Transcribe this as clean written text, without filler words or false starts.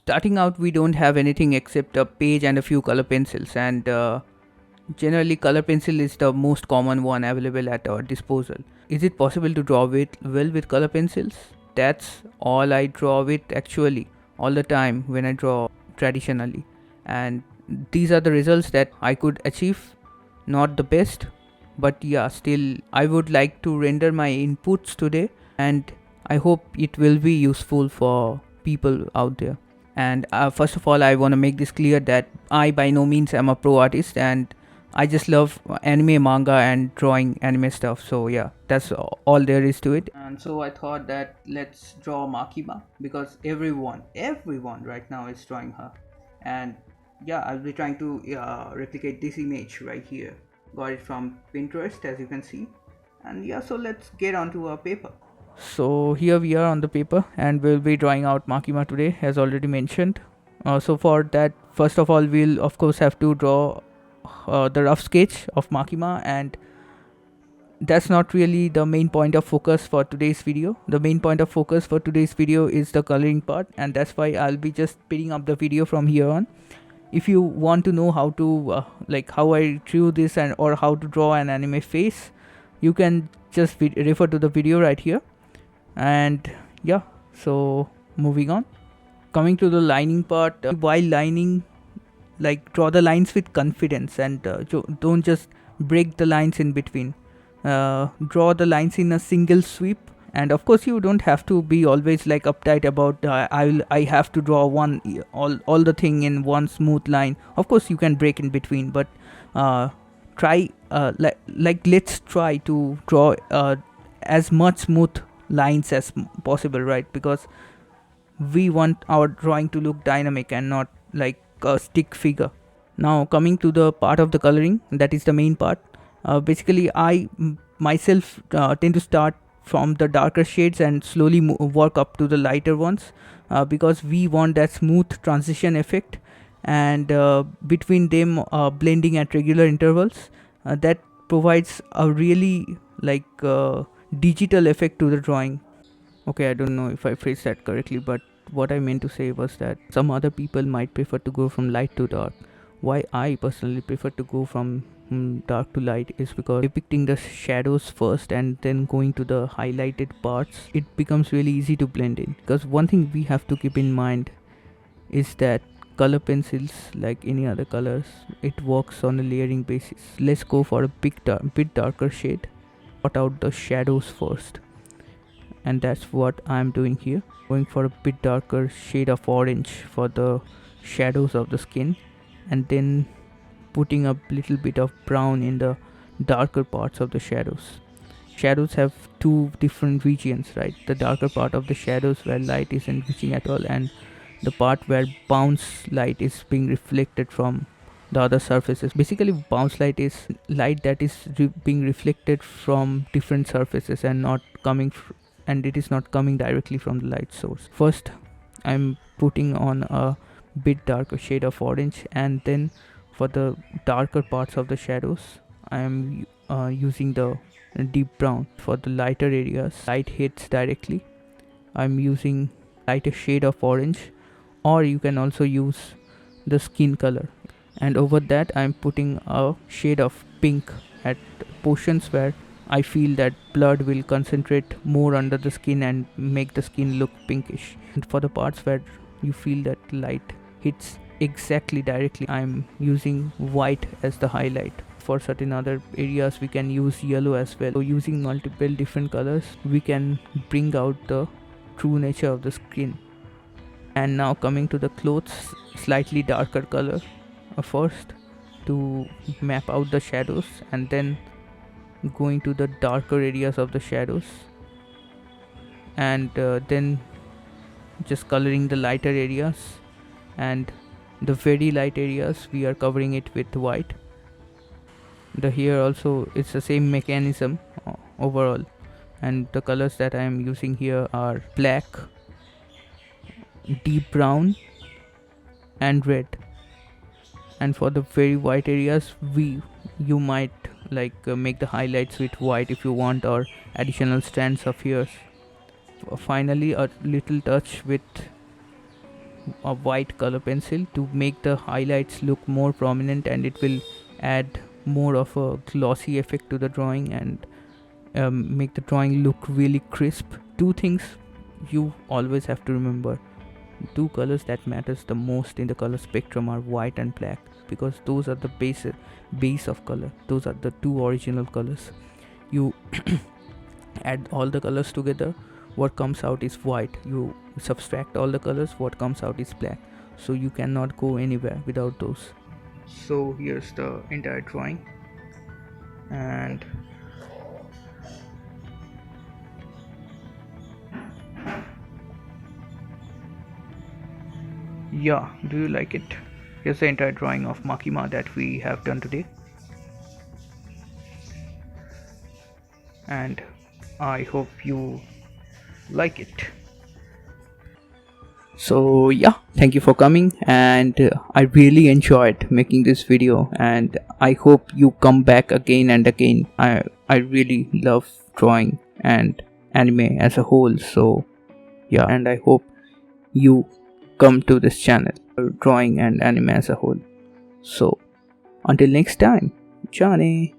Starting out, we don't have anything except a page and a few color pencils, and generally color pencil is the most common one available at our disposal. Is it possible to draw with color pencils? That's all I draw with actually all the time when I draw traditionally, and these are the results that I could achieve. Not the best, but yeah, still I would like to render my inputs today, and I hope it will be useful for people out there. And first of all, I want to make this clear that I by no means am a pro artist, and I just love anime, manga, and drawing anime stuff. So yeah, that's all there is to it. And so I thought that let's draw Makima, because everyone right now is drawing her. And yeah, I'll be trying to replicate this image right here. Got it from Pinterest, as you can see. And yeah, so let's get onto our paper. So here we are on the paper, and we'll be drawing out Makima today, as already mentioned. So for that, first of all, we'll of course have to draw the rough sketch of Makima, and that's not really the main point of focus for today's video. The main point of focus for today's video is the coloring part, and that's why I'll be just speeding up the video from here on. If you want to know how to like how I drew this and or how to draw an anime face, you can just refer to the video right here. And yeah, so moving on, coming to the lining part, while lining, like, draw the lines with confidence, and don't just break the lines in between. Draw the lines in a single sweep, and of course you don't have to be always like uptight about I have to draw all the thing in one smooth line. Of course you can break in between, but try let's try to draw as much smooth lines as possible, right? Because we want our drawing to look dynamic and not like a stick figure. Now coming to the part of the coloring, that is the main part. Basically I myself tend to start from the darker shades and slowly work up to the lighter ones, because we want that smooth transition effect, and between them blending at regular intervals, that provides a really like digital effect to the drawing. Okay, I don't know if I phrased that correctly, but what I meant to say was that some other people might prefer to go from light to dark. Why I personally prefer to go from dark to light is because depicting the shadows first and then going to the highlighted parts, it becomes really easy to blend in. Because one thing we have to keep in mind is that color pencils, like any other colors, it works on a layering basis. Let's go for a bit darker shade, sort out the shadows first, and that's what I'm doing here. Going for a bit darker shade of orange for the shadows of the skin, and then putting a little bit of brown in the darker parts of the shadows. Shadows have two different regions, right? The darker part of the shadows where light isn't reaching at all, and the part where bounce light is being reflected from the other surfaces. Basically bounce light is light that is being reflected from different surfaces and not coming and it is not coming directly from the light source. First I'm putting on a bit darker shade of orange, and then for the darker parts of the shadows I am using the deep brown. For the lighter areas light hits directly, I'm using lighter shade of orange, or you can also use the skin color, and over that I'm putting a shade of pink at portions where I feel that blood will concentrate more under the skin and make the skin look pinkish. And for the parts where you feel that light hits exactly directly, I'm using white as the highlight. For certain other areas we can use yellow as well. So using multiple different colors we can bring out the true nature of the skin. And now coming to the clothes, slightly darker color first to map out the shadows, and then going to the darker areas of the shadows, and then just coloring the lighter areas, and the very light areas we are covering it with white. The here also it's the same mechanism overall, and the colors that I am using here are black, deep brown, and red. And for the very white areas you might like make the highlights with white if you want, or additional strands of hairs. Finally a little touch with a white color pencil to make the highlights look more prominent, and it will add more of a glossy effect to the drawing and make the drawing look really crisp. Two things you always have to remember: two colors that matters the most in the color spectrum are white and black, because those are the base of color. Those are the two original colors. You add all the colors together, what comes out is white. You subtract all the colors, what comes out is black. So you cannot go anywhere without those. So here's the entire drawing, and yeah, do you like it? Here's the entire drawing of Makima that we have done today, and I hope you like it. So yeah, thank you for coming, and I really enjoyed making this video, and I hope you come back again and again. I really love drawing and anime as a whole, so yeah, and I hope you come to this channel, drawing and anime as a whole. So until next time, Johnny.